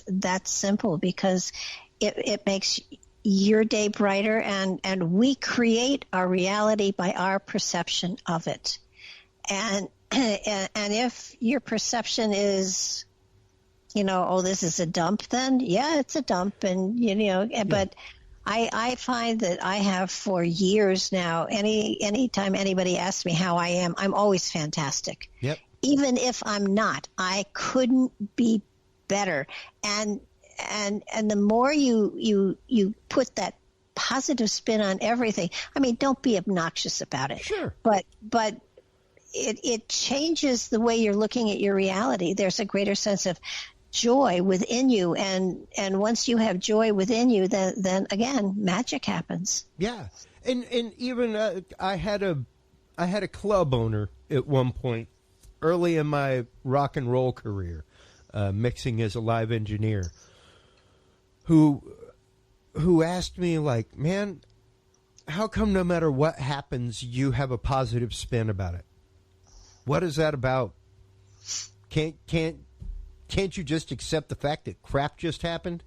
that simple because it makes your day brighter, and we create our reality by our perception of it. And if your perception is, oh, this is a dump, then yeah, it's a dump. And, but I find that I have for years now, anytime anybody asks me how I am, I'm always fantastic. Yep. Even if I'm not, I couldn't be better. And the more you put that positive spin on everything, I mean, don't be obnoxious about it. Sure. But it changes the way you're looking at your reality. There's a greater sense of joy within you, and once you have joy within you, then again, magic happens. Yeah. And even I had a club owner at one point early in my rock and roll career, mixing as a live engineer, who asked me, like, man, how come no matter what happens, you have a positive spin about it? What is that about? Can't you just accept the fact that crap just happened?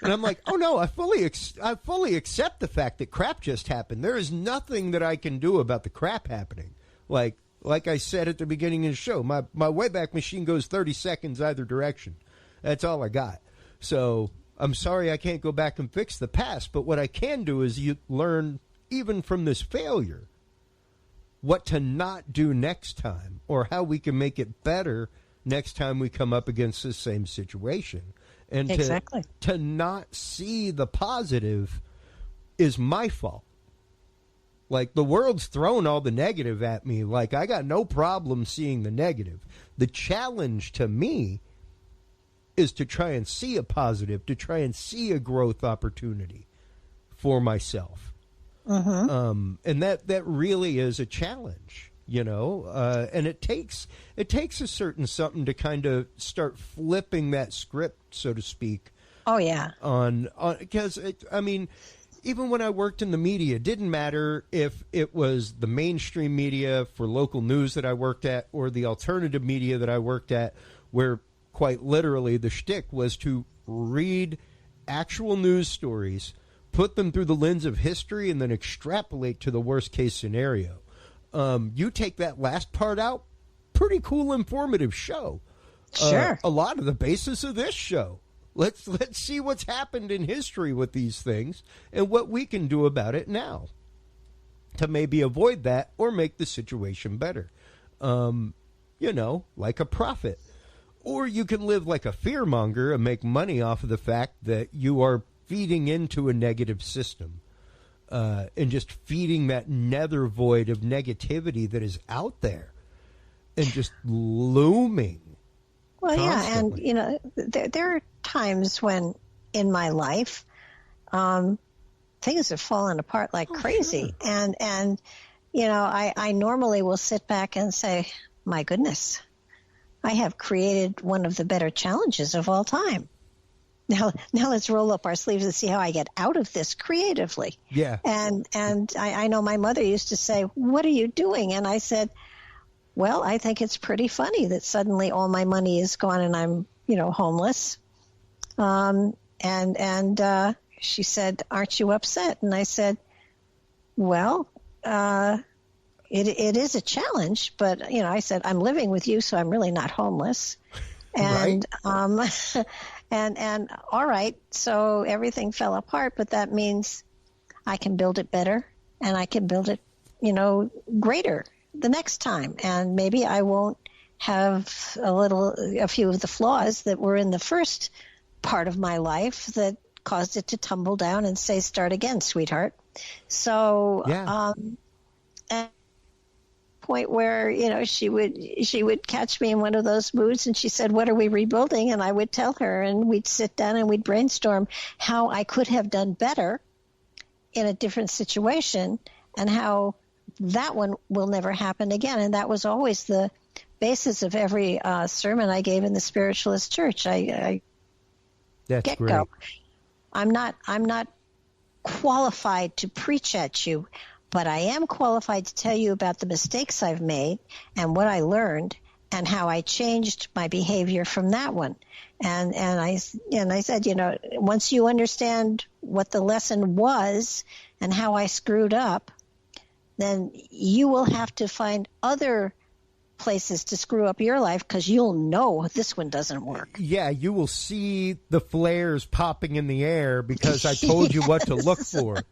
And I'm like, oh no, I fully accept the fact that crap just happened. There is nothing that I can do about the crap happening. Like I said at the beginning of the show, my Wayback Machine goes 30 seconds either direction. That's all I got. So I'm sorry I can't go back and fix the past, but what I can do is you learn, even from this failure, what to not do next time, or how we can make it better next time we come up against the same situation. And exactly. to not see the positive is my fault. Like, the world's thrown all the negative at me. Like, I got no problem seeing the negative. The challenge to me is to try and see a positive, to try and see a growth opportunity for myself. Mm-hmm. And that really is a challenge, and it takes a certain something to kind of start flipping that script, so to speak. Oh yeah. Because even when I worked in the media, it didn't matter if it was the mainstream media for local news that I worked at, or the alternative media that I worked at, where quite literally the shtick was to read actual news stories, put them through the lens of history, and then extrapolate to the worst case scenario. You take that last part out, pretty cool, informative show. Sure. A lot of the basis of this show. Let's see what's happened in history with these things and what we can do about it now to maybe avoid that or make the situation better. Like a prophet. Or you can live like a fearmonger and make money off of the fact that you are feeding into a negative system, and just feeding that nether void of negativity that is out there and just looming. Well, constantly. yeah, and there are times when in my life things have fallen apart like crazy, sure. and I normally will sit back and say, my goodness, I have created one of the better challenges of all time. Now let's roll up our sleeves and see how I get out of this creatively. Yeah. And I know my mother used to say, what are you doing? And I said, well, I think it's pretty funny that suddenly all my money is gone and I'm, homeless. And she said, aren't you upset? And I said, well, it is a challenge, but, I said, I'm living with you, so I'm really not homeless. And, right. And all right, so everything fell apart, but that means I can build it better, and I can build it, greater the next time. And maybe I won't have a few of the flaws that were in the first part of my life that caused it to tumble down and say, start again, sweetheart. So, yeah. And point where she would catch me in one of those moods, and she said, what are we rebuilding? And I would tell her, and we'd sit down and we'd brainstorm how I could have done better in a different situation, and how that one will never happen again. And that was always the basis of every sermon I gave in the Spiritualist Church. I That's get great. go. I'm not qualified to preach at you, but I am qualified to tell you about the mistakes I've made and what I learned and how I changed my behavior from that one. And I said, once you understand what the lesson was and how I screwed up, then you will have to find other places to screw up your life because you'll know this one doesn't work. Yeah, you will see the flares popping in the air because I told you what to look for.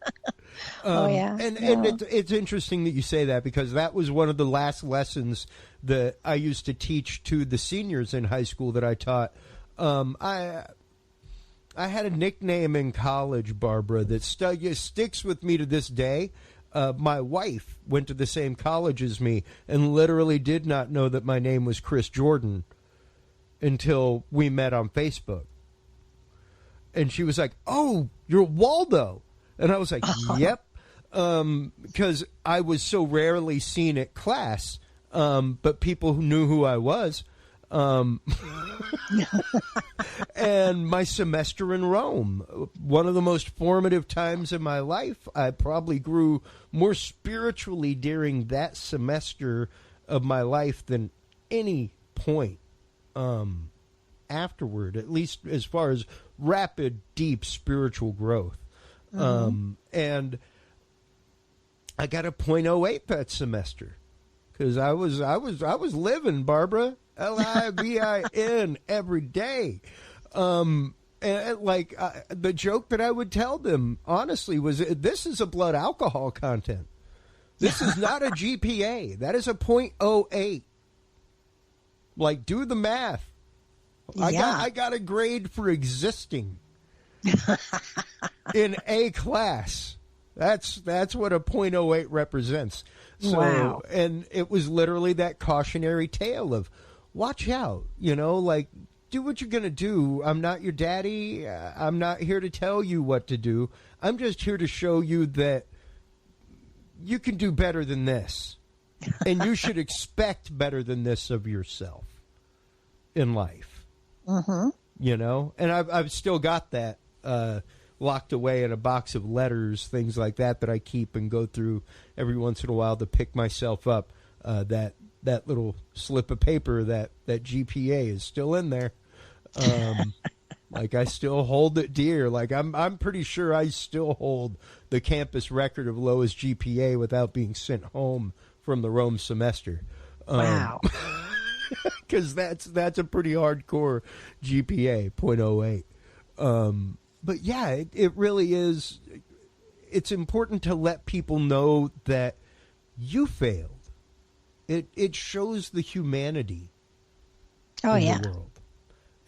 And it's interesting that you say that, because that was one of the last lessons that I used to teach to the seniors in high school that I taught. I had a nickname in college, Barbara, that sticks with me to this day. My wife went to the same college as me and literally did not know that my name was Chris Jordan until we met on Facebook. And she was like, "Oh, you're Waldo." And I was like, "Yep." Because I was so rarely seen at class, but people who knew who I was. And my semester in Rome, one of the most formative times in my life. I probably grew more spiritually during that semester of my life than any point afterward, at least as far as rapid, deep spiritual growth. And I got a .08 that semester because I was living, Barbara. LIVIN every day. And the joke that I would tell them, honestly, was this is a blood alcohol content. This is not a GPA. That is a .08. Like, do the math. I got a grade for existing in A class. That's what a .08 represents. So, wow. And it was literally that cautionary tale of, watch out, do what you're going to do. I'm not your daddy. I'm not here to tell you what to do. I'm just here to show you that you can do better than this. And you should expect better than this of yourself in life. And I've still got that locked away in a box of letters, things like that I keep and go through every once in a while to pick myself up. That little slip of paper, that GPA is still in there. Like, I still hold it dear. Like, I'm pretty sure I still hold the campus record of lowest GPA without being sent home from the Rome semester. Wow. Because that's a pretty hardcore GPA, .08. But yeah, it really is. It's important to let people know that you failed. It shows the humanity in the world.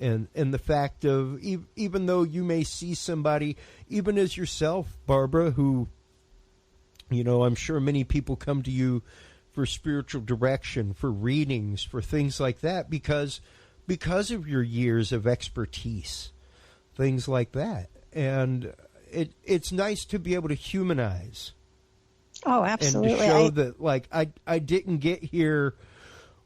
And the fact of, even though you may see somebody, even as yourself, Barbara, who, I'm sure many people come to you for spiritual direction, for readings, for things like that, because of your years of expertise, things like that. And it's nice to be able to humanize. Oh, absolutely. And to show that, like, I didn't get here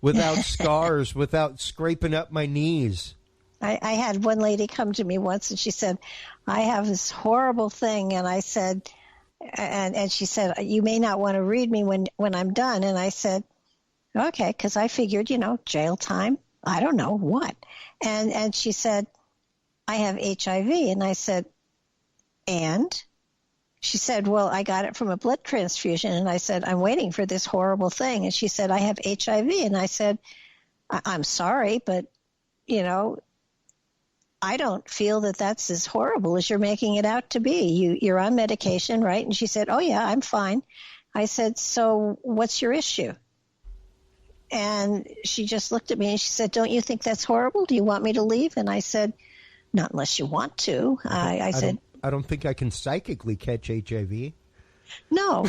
without scars, without scraping up my knees. I had one lady come to me once and she said, I have this horrible thing. And I said, and she said, you may not want to read me when I'm done. And I said, okay, because I figured, jail time. I don't know what. And she said, I have HIV. And I said, and? She said, well, I got it from a blood transfusion. And I said, I'm waiting for this horrible thing. And she said, I have HIV. And I said, I'm sorry, but, I don't feel that that's as horrible as you're making it out to be. You're on medication, right? And she said, oh, yeah, I'm fine. I said, so what's your issue? And she just looked at me and she said, don't you think that's horrible? Do you want me to leave? And I said, not unless you want to. I said, I don't think I can psychically catch HIV. No.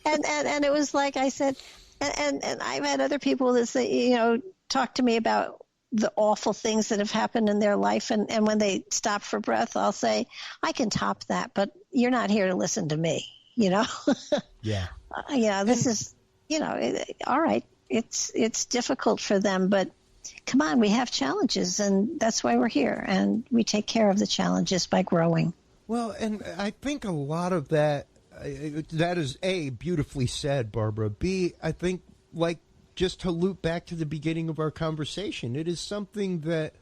and it was like I said, and I've had other people that say, talk to me about the awful things that have happened in their life. And when they stop for breath, I'll say, I can top that, but you're not here to listen to me, Yeah. This is, all right. It's difficult for them, but come on, we have challenges, and that's why we're here, and we take care of the challenges by growing. Well, and I think a lot of that is, A, beautifully said, Barbara. B, I think, like just to loop back to the beginning of our conversation, it is something that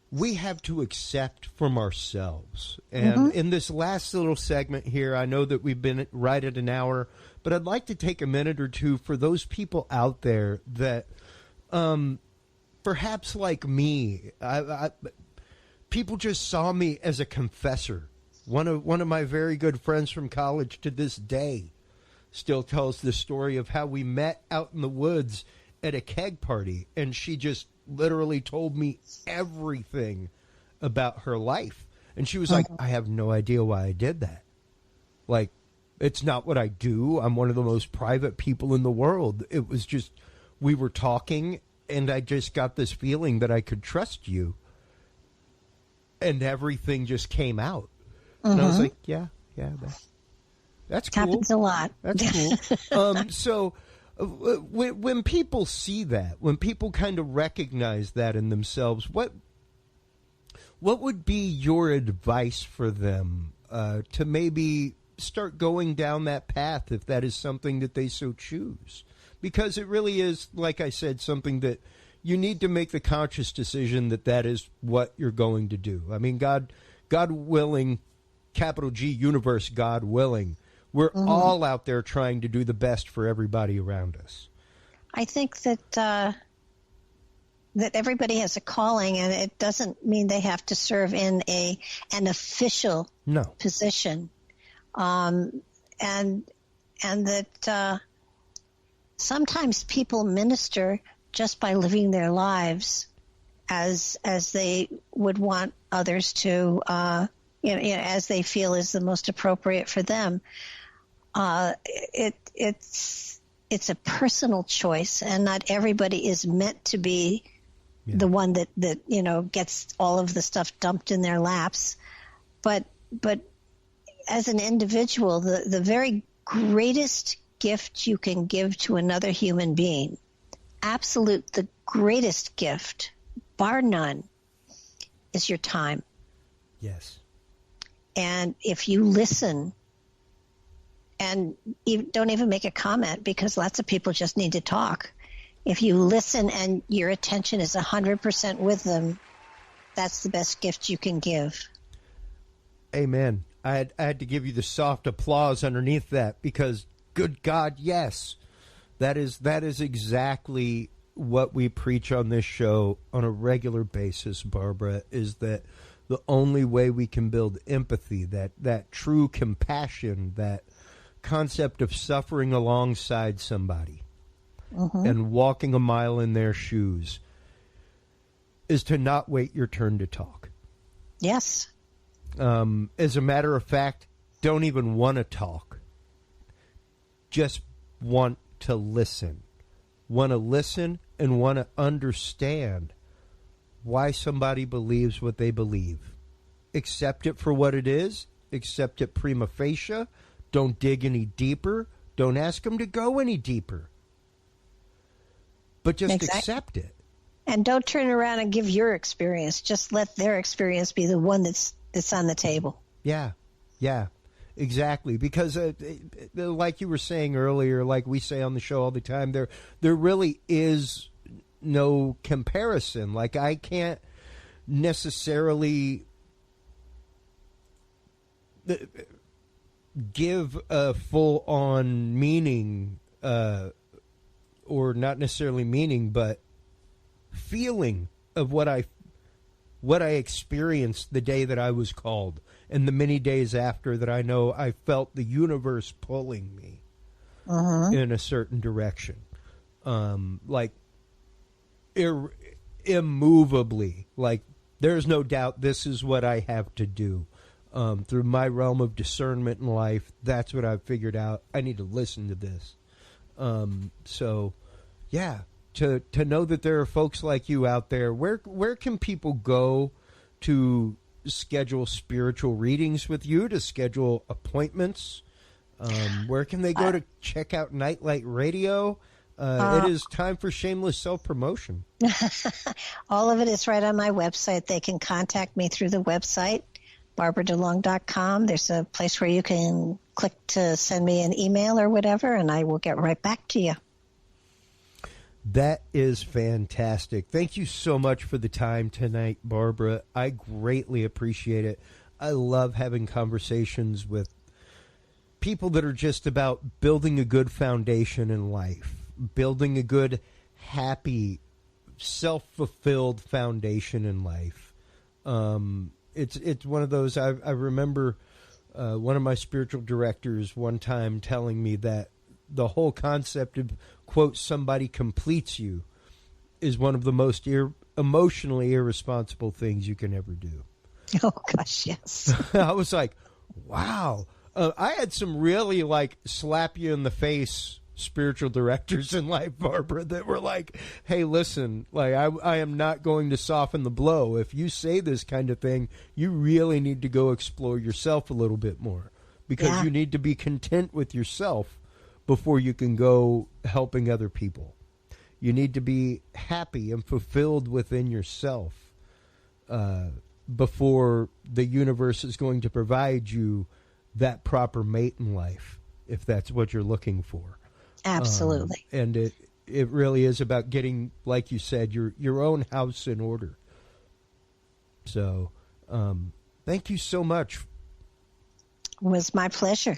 we have to accept from ourselves. And in this last little segment here, I know that we've been right at an hour, but I'd like to take a minute or two for those people out there that perhaps like me, people just saw me as a confessor. One of my very good friends from college to this day still tells the story of how we met out in the woods at a keg party, and she just literally told me everything about her life. And she was like, I have no idea why I did that. Like, it's not what I do. I'm one of the most private people in the world. It was just, we were talking, and I just got this feeling that I could trust you. And everything just came out. And I was like, yeah, that's cool. Happens a lot. That's cool. So when people see that, when people kind of recognize that in themselves, what would be your advice for them to maybe start going down that path if that is something that they so choose? Because it really is, like I said, something that you need to make the conscious decision that is what you're going to do. I mean, God willing, capital G, universe, God willing, we're all out there trying to do the best for everybody around us. I think that that everybody has a calling, and it doesn't mean they have to serve in an official position. And that sometimes people minister just by living their lives as they would want others to, as they feel is the most appropriate for them. It's a personal choice, and not everybody is meant to be the one that gets all of the stuff dumped in their laps. But as an individual, the very greatest gift you can give to another human being, the greatest gift, bar none, is your time. Yes. And if you listen, and don't even make a comment, because lots of people just need to talk. If you listen and your attention is 100% with them, that's the best gift you can give. Amen. I had to give you the soft applause underneath that, because good God, yes. That is exactly what we preach on this show on a regular basis, Barbara, is that the only way we can build empathy, that true compassion, that concept of suffering alongside somebody and walking a mile in their shoes, is to not wait your turn to talk. Yes. As a matter of fact, don't even want to talk. Just want to listen. Want to listen and want to understand why somebody believes what they believe. Accept it for what it is. Accept it prima facie. Don't dig any deeper. Don't ask them to go any deeper. But just accept it. And don't turn around and give your experience. Just let their experience be the one that's on the table. Yeah, exactly. Because like you were saying earlier, like we say on the show all the time, there really is no comparison. Like, I can't necessarily give a full-on meaning, or not necessarily meaning, but feeling of what I experienced the day that I was called, and the many days after that. I know I felt the universe pulling me in a certain direction, like immovably. Like, there's no doubt this is what I have to do. Through my realm of discernment in life, that's what I've figured out. I need to listen to this. So, yeah. To know that there are folks like you out there, where can people go to schedule spiritual readings with you, to schedule appointments? Where can they go to check out Nightlight Radio? It is time for shameless self-promotion. All of it is right on my website. They can contact me through the website, BarbaraDeLong.com. There's a place where you can click to send me an email or whatever, and I will get right back to you. That is fantastic. Thank you so much for the time tonight, Barbara. I greatly appreciate it. I love having conversations with people that are just about building a good foundation in life, building a good, happy, self-fulfilled foundation in life. It's one of those, I remember one of my spiritual directors one time telling me that the whole concept of, quote, somebody completes you is one of the most emotionally irresponsible things you can ever do. Oh, gosh, yes. I was like, wow. I had some really, like, slap you in the face spiritual directors in life, Barbara, that were like, hey, listen, like, I am not going to soften the blow. If you say this kind of thing, you really need to go explore yourself a little bit more, because you need to be content with yourself before you can go helping other people. You need to be happy and fulfilled within yourself before the universe is going to provide you that proper mate in life, if that's what you're looking for. Absolutely. And it really is about getting, like you said, your own house in order. So thank you so much. It was my pleasure.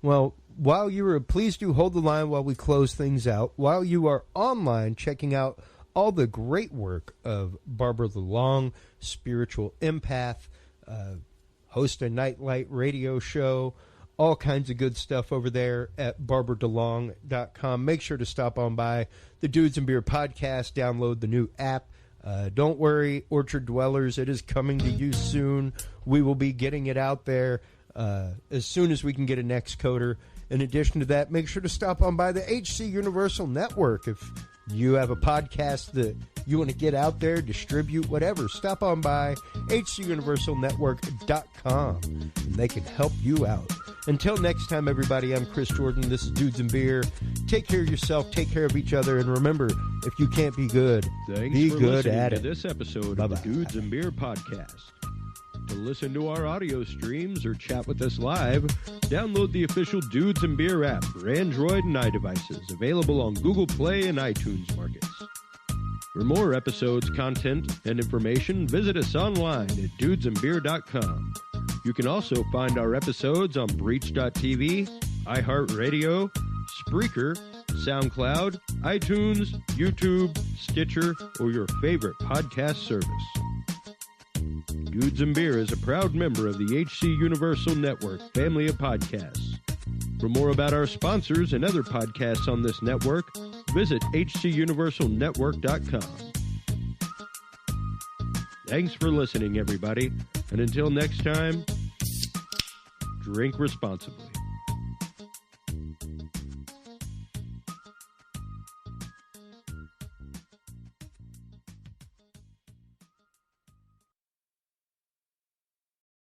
Well, while you are, please do hold the line while we close things out. While you are online checking out all the great work of Barbara DeLong, spiritual empath, host a nightlight radio show, all kinds of good stuff over there at barbaradelong.com. Make sure to stop on by the Dudes and Beer podcast, download the new app. Don't worry, Orchard Dwellers, it is coming to you soon. We will be getting it out there as soon as we can get a next coder. In addition to that, make sure to stop on by the HC Universal Network. If you have a podcast that you want to get out there, distribute, whatever, stop on by hcuniversalnetwork.com, and they can help you out. Until next time, everybody, I'm Chris Jordan. This is Dudes and Beer. Take care of yourself, take care of each other, and remember, if you can't be good, be good at it. This episode of the Dudes and Beer podcast. To listen to our audio streams or chat with us live, download the official Dudes and Beer app for Android and iDevices, available on Google Play and iTunes markets. For more episodes, content, and information, visit us online at dudesandbeer.com. You can also find our episodes on Breach.tv, iHeartRadio, Spreaker, SoundCloud, iTunes, YouTube, Stitcher, or your favorite podcast service. Dudes and Beer is a proud member of the HC Universal Network family of podcasts. For more about our sponsors and other podcasts on this network, visit hcuniversalnetwork.com. Thanks for listening, everybody, and until next time, drink responsibly.